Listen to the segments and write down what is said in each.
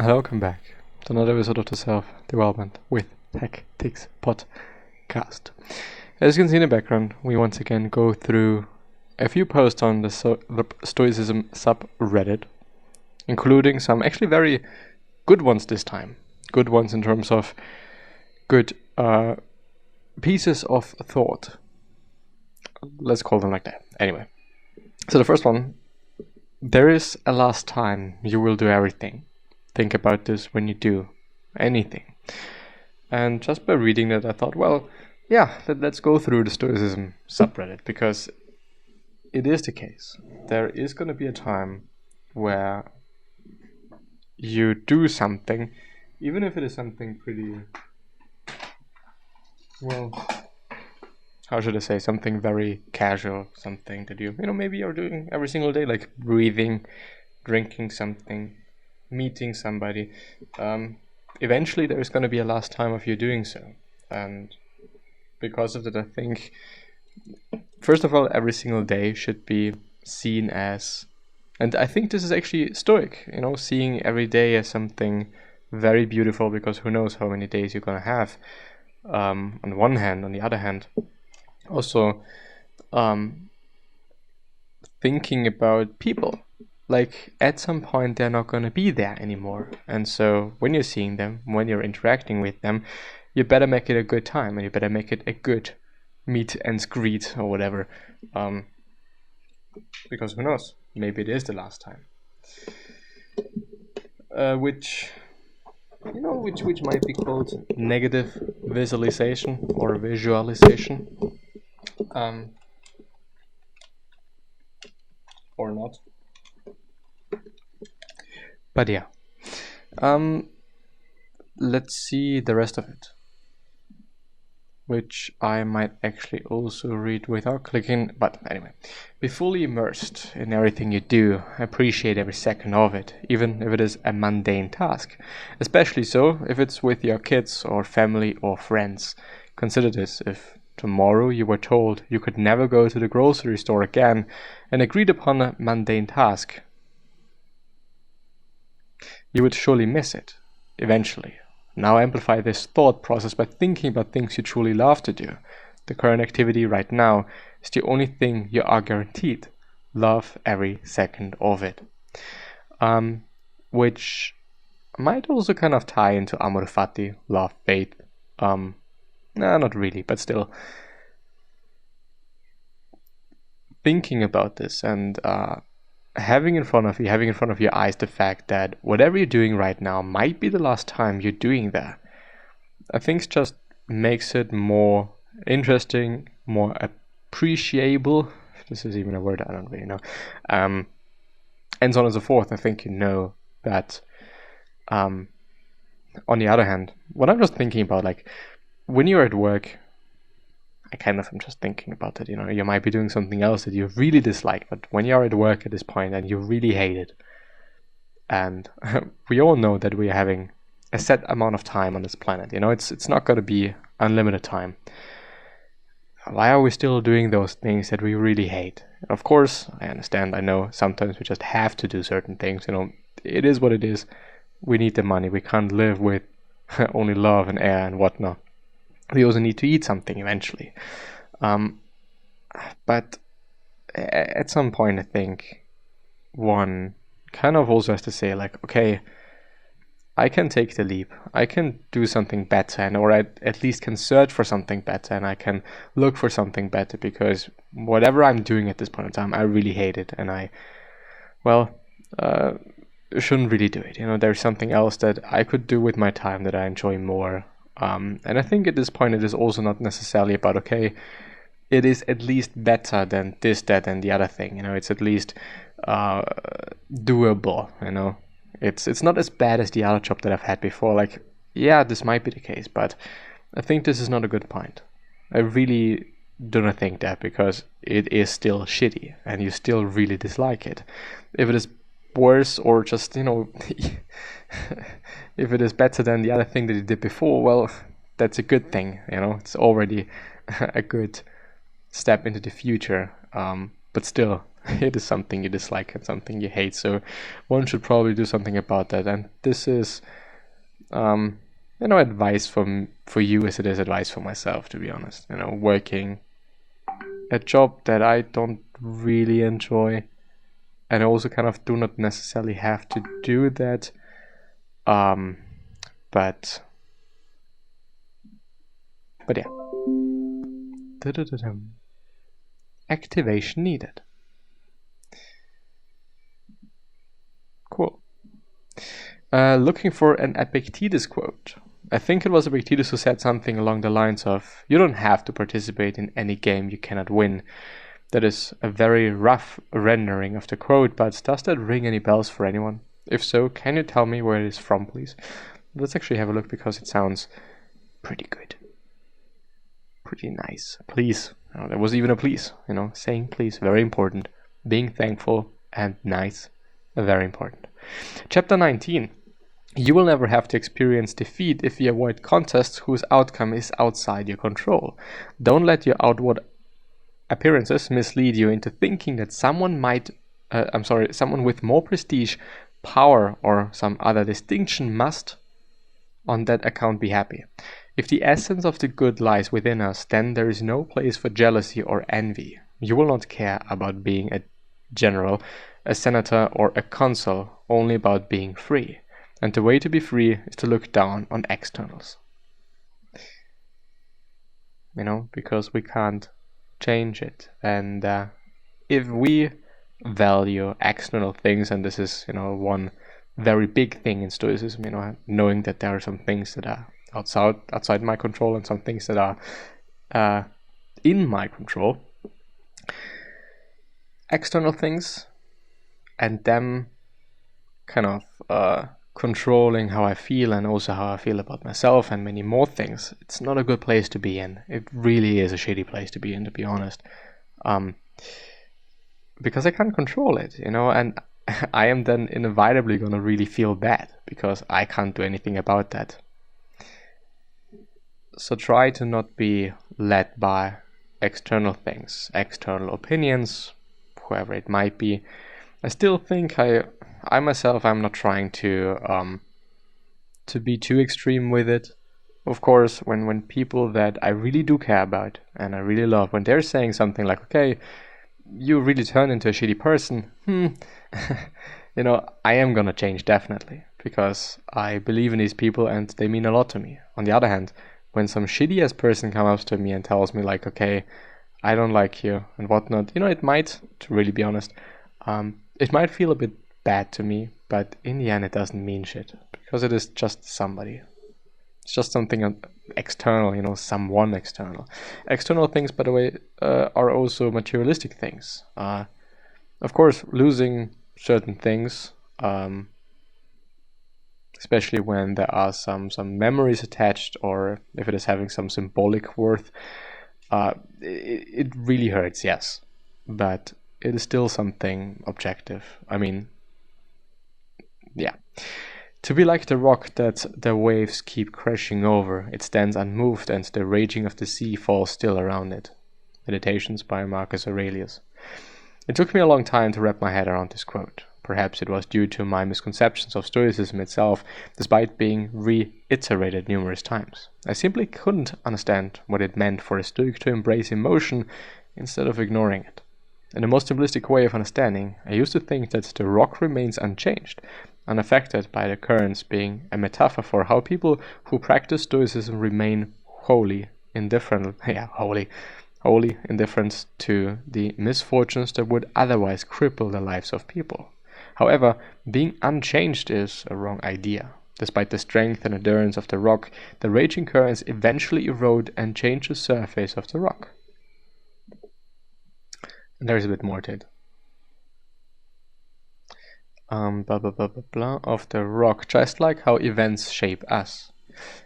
Welcome back to another episode of the Self-Development with Tactics podcast. As you can see in the background, we once again go through a few posts on the Stoicism subreddit, including some actually very good ones this time. Good ones in terms of good pieces of thought. Let's call them like that. Anyway, so the first one, there is a last time you will do everything. Think about this when you do anything. And just by reading that, I thought, well, yeah, let's go through the Stoicism subreddit, because it is the case. There is going to be a time where you do something, even if it is something pretty, well, how should I say, something very casual, something that you maybe you're doing every single day, like breathing, drinking something, meeting somebody. Eventually there is going to be a last time of you doing so, and because of that, I think first of all, every single day should be seen as, and I think this is actually Stoic, seeing every day as something very beautiful, because who knows how many days you're going to have. On one hand, on the other hand, also thinking about people. Like, at some point, they're not going to be there anymore. And so when you're seeing them, when you're interacting with them, you better make it a good time, and you better make it a good meet and greet or whatever. Because who knows? Maybe it is the last time. Which might be called negative visualization or visualization. Or not. But yeah, let's see the rest of it, which I might actually also read without clicking. But anyway, be fully immersed in everything you do. Appreciate every second of it, even if it is a mundane task. Especially so if it's with your kids or family or friends. Consider this: if tomorrow you were told you could never go to the grocery store again and agreed upon a mundane task, you would surely miss it, eventually. Now amplify this thought process by thinking about things you truly love to do. The current activity right now is the only thing you are guaranteed. Love every second of it. Which might also kind of tie into amor fati, love, faith. Not really, but still. Thinking about this and having in front of your eyes the fact that whatever you're doing right now might be the last time you're doing that, I think just makes it more interesting, more appreciable, if this is even a word, I don't really know, and so on and so forth. I think that on the other hand, what I'm just thinking about, like, when you're at work, I'm just thinking about it, you might be doing something else that you really dislike, but when you're at work at this point and you really hate it, and we all know that we're having a set amount of time on this planet, it's not going to be unlimited time. Why are we still doing those things that we really hate? Of course, I understand, I know sometimes we just have to do certain things, it is what it is. We need the money, we can't live with only love and air and whatnot. We also need to eat something eventually. But at some point, I think one kind of also has to say, like, okay, I can take the leap. I can do something better, or I at least can search for something better, and I can look for something better, because whatever I'm doing at this point in time, I really hate it, and I shouldn't really do it. There's something else that I could do with my time that I enjoy more. And I think at this point it is also not necessarily about, okay, it is at least better than this, that, and the other thing. It's at least doable. It's not as bad as the other job that I've had before. Like, yeah, this might be the case, but I think this is not a good point. I really do not think that, because it is still shitty and you still really dislike it. If it is worse, or just if it is better than the other thing that you did before, well, that's a good thing. It's already a good step into the future. But still, it is something you dislike and something you hate. So one should probably do something about that. And this is, advice for you as it is advice for myself, to be honest. Working a job that I don't really enjoy, and I also kind of do not necessarily have to do that. But yeah. Activation needed. Cool. Looking for an Epictetus quote. I think it was Epictetus who said something along the lines of, "You don't have to participate in any game you cannot win." That is a very rough rendering of the quote, but does that ring any bells for anyone? If so, can you tell me where it is from, please? Let's actually have a look, because it sounds pretty good. Pretty nice. Please. Oh, there was even a please. Saying please, very important. Being thankful and nice, very important. Chapter 19. You will never have to experience defeat if you avoid contests whose outcome is outside your control. Don't let your outward appearances mislead you into thinking that someone with more prestige, power, or some other distinction must, on that account, be happy. If the essence of the good lies within us, then there is no place for jealousy or envy. You will not care about being a general, a senator, or a consul, only about being free. And the way to be free is to look down on externals. Because we can't change it. And if we value external things, and this is, one very big thing in Stoicism, knowing that there are some things that are outside my control and some things that are in my control. External things, and them kind of controlling how I feel, and also how I feel about myself, and many more things. It's not a good place to be in. It really is a shitty place to be in, to be honest. Because I can't control it, and I am then inevitably going to really feel bad, because I can't do anything about that. So try to not be led by external things, external opinions, whoever it might be. I still think I myself, I'm not trying to be too extreme with it. Of course, when people that I really do care about and I really love, when they're saying something like, okay, you really turn into a shitty person, I am gonna change, definitely, because I believe in these people and they mean a lot to me. On the other hand, when some shitty ass person comes up to me and tells me like, okay, I don't like you and whatnot, it might, to really be honest, it might feel a bit bad to me, but in the end it doesn't mean shit, because it is just somebody. It's just something external, someone external. External things, by the way, are also materialistic things. Of course, losing certain things, especially when there are some memories attached, or if it is having some symbolic worth, it really hurts, yes. But it is still something objective. I mean, yeah. To be like the rock that the waves keep crashing over, it stands unmoved and the raging of the sea falls still around it. Meditations by Marcus Aurelius. It took me a long time to wrap my head around this quote. Perhaps it was due to my misconceptions of Stoicism itself, despite being reiterated numerous times. I simply couldn't understand what it meant for a Stoic to embrace emotion instead of ignoring it. In the most simplistic way of understanding, I used to think that the rock remains unchanged, unaffected by the currents, being a metaphor for how people who practice Stoicism remain wholly indifferent to the misfortunes that would otherwise cripple the lives of people. However, being unchanged is a wrong idea. Despite the strength and endurance of the rock, the raging currents eventually erode and change the surface of the rock. And there's a bit more to it. Of the rock, just like how events shape us.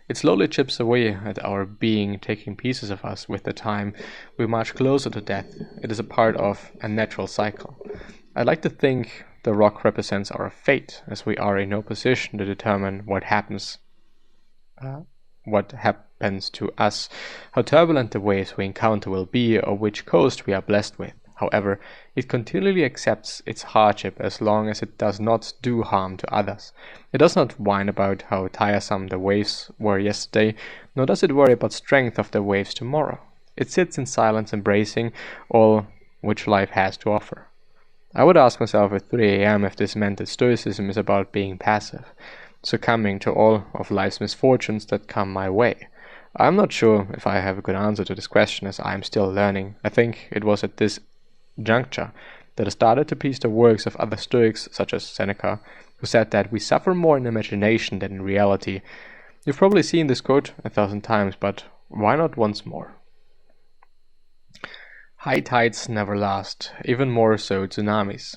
It slowly chips away at our being, taking pieces of us with the time we march closer to death. It is a part of a natural cycle. I like to think the rock represents our fate, as we are in no position to determine what happens to us, how turbulent the waves we encounter will be, or which coast we are blessed with. However, it continually accepts its hardship as long as it does not do harm to others. It does not whine about how tiresome the waves were yesterday, nor does it worry about strength of the waves tomorrow. It sits in silence, embracing all which life has to offer. I would ask myself at 3 a.m. if this meant that Stoicism is about being passive, succumbing to all of life's misfortunes that come my way. I'm not sure if I have a good answer to this question, as I am still learning. I think it was at this juncture that I started to piece the works of other Stoics, such as Seneca, who said that we suffer more in imagination than in reality. You've probably seen this quote 1,000 times, but why not once more? High tides never last, even more so tsunamis.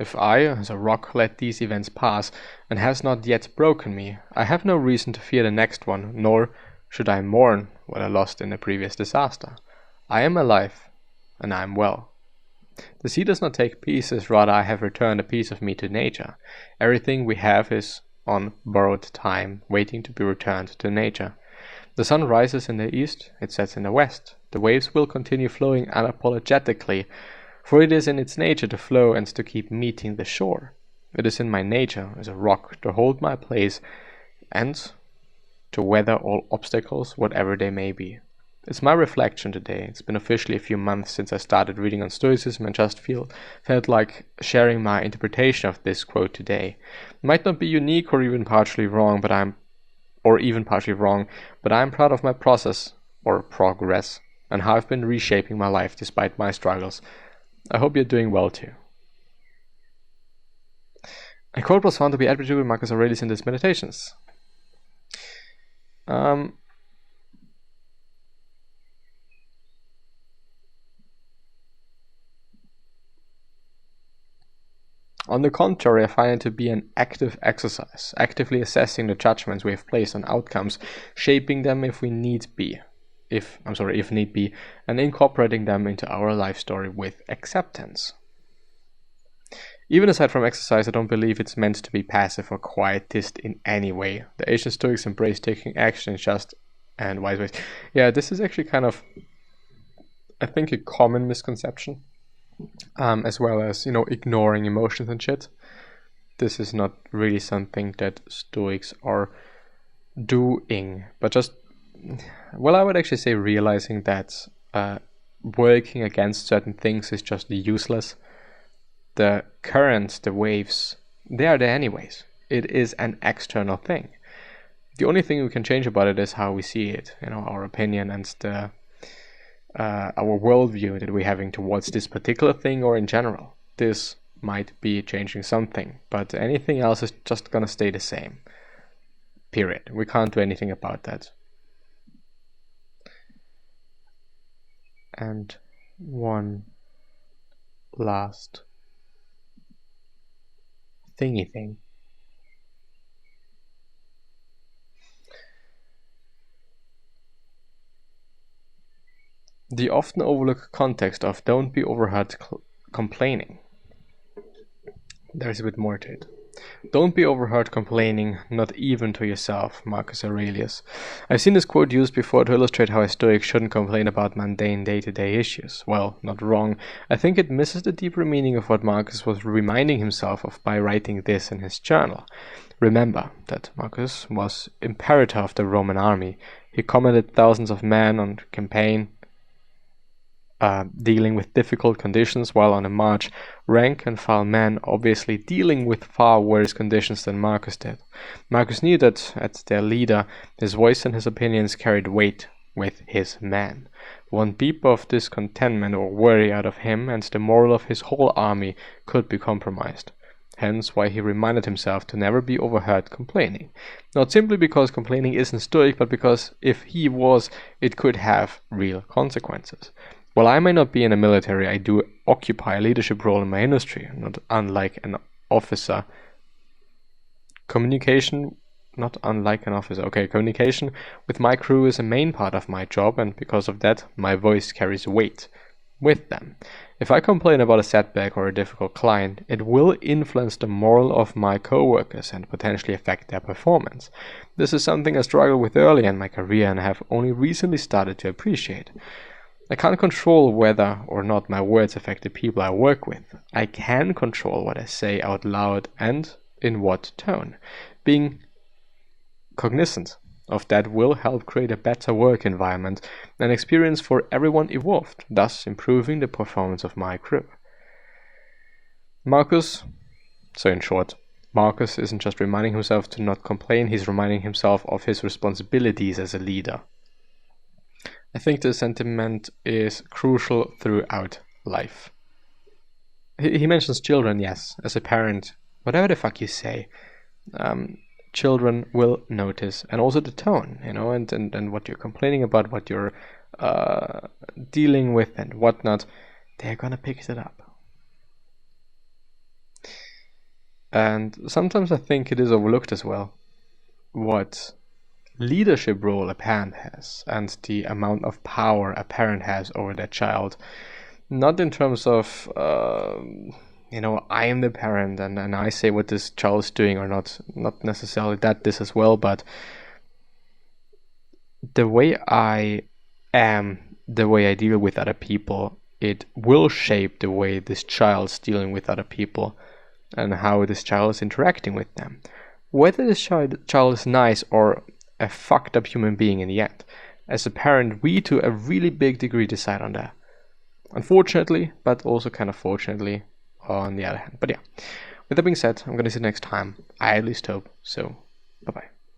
If I, as a rock, let these events pass, and has not yet broken me, I have no reason to fear the next one, nor should I mourn what I lost in the previous disaster. I am alive, and I am well. The sea does not take pieces, rather I have returned a piece of me to nature. Everything we have is on borrowed time, waiting to be returned to nature. The sun rises in the east, it sets in the west. The waves will continue flowing unapologetically, for it is in its nature to flow and to keep meeting the shore. It is in my nature, as a rock, to hold my place and to weather all obstacles, whatever they may be. It's my reflection today. It's been officially a few months since I started reading on Stoicism and just felt like sharing my interpretation of this quote today. It might not be unique or even partially wrong, but I'm proud of my process, or progress, and how I've been reshaping my life despite my struggles. I hope you're doing well too. A quote was found to be attributed to Marcus Aurelius in his Meditations. On the contrary, I find it to be an active exercise, actively assessing the judgments we have placed on outcomes, shaping them if need be, and incorporating them into our life story with acceptance. Even aside from exercise, I don't believe it's meant to be passive or quietist in any way. The ancient Stoics embrace taking action in just and wise ways. Yeah, this is actually kind of, I think, a common misconception. As well as, ignoring emotions and shit. This is not really something that Stoics are doing, but just, I would actually say realizing that working against certain things is just useless. The currents, the waves, they are there anyways. It is an external thing. The only thing we can change about it is how we see it, our opinion and our worldview that we're having towards this particular thing or in general. This might be changing something, but anything else is just gonna stay the same. Period. We can't do anything about that. And one last thingy thing. The often overlooked context of don't be overheard complaining. There's a bit more to it. Don't be overheard complaining, not even to yourself, Marcus Aurelius. I've seen this quote used before to illustrate how a Stoic shouldn't complain about mundane day-to-day issues. Well, not wrong. I think it misses the deeper meaning of what Marcus was reminding himself of by writing this in his journal. Remember that Marcus was imperator of the Roman army. He commanded thousands of men on campaign, dealing with difficult conditions while on a march, rank and file men obviously dealing with far worse conditions than Marcus did. Marcus knew that, as their leader, his voice and his opinions carried weight with his men. One peep of discontentment or worry out of him, and the moral of his whole army could be compromised. Hence why he reminded himself to never be overheard complaining. Not simply because complaining isn't Stoic, but because if he was, it could have real consequences. While I may not be in the military, I do occupy a leadership role in my industry, not unlike an officer. Communication with my crew is a main part of my job, and because of that, my voice carries weight with them. If I complain about a setback or a difficult client, it will influence the moral of my co-workers and potentially affect their performance. This is something I struggled with early in my career and have only recently started to appreciate. I can't control whether or not my words affect the people I work with. I can control what I say out loud and in what tone. Being cognizant of that will help create a better work environment and experience for everyone involved, thus improving the performance of my crew. So in short, Marcus isn't just reminding himself to not complain, he's reminding himself of his responsibilities as a leader. I think this sentiment is crucial throughout life. He mentions children, yes. As a parent, whatever the fuck you say, children will notice, and also the tone, and what you're complaining about, what you're dealing with and whatnot, they're gonna pick it up. And sometimes I think it is overlooked as well what leadership role a parent has and the amount of power a parent has over their child. Not in terms of, I am the parent and I say what this child is doing or not necessarily this as well, but the way I am, the way I deal with other people, it will shape the way this child's dealing with other people and how this child is interacting with them. Whether this child is nice or a fucked up human being in the end, as a parent, we to a really big degree decide on that. Unfortunately, but also kind of fortunately on the other hand. But yeah, with that being said, I'm going to see you next time. I at least hope. So, bye-bye.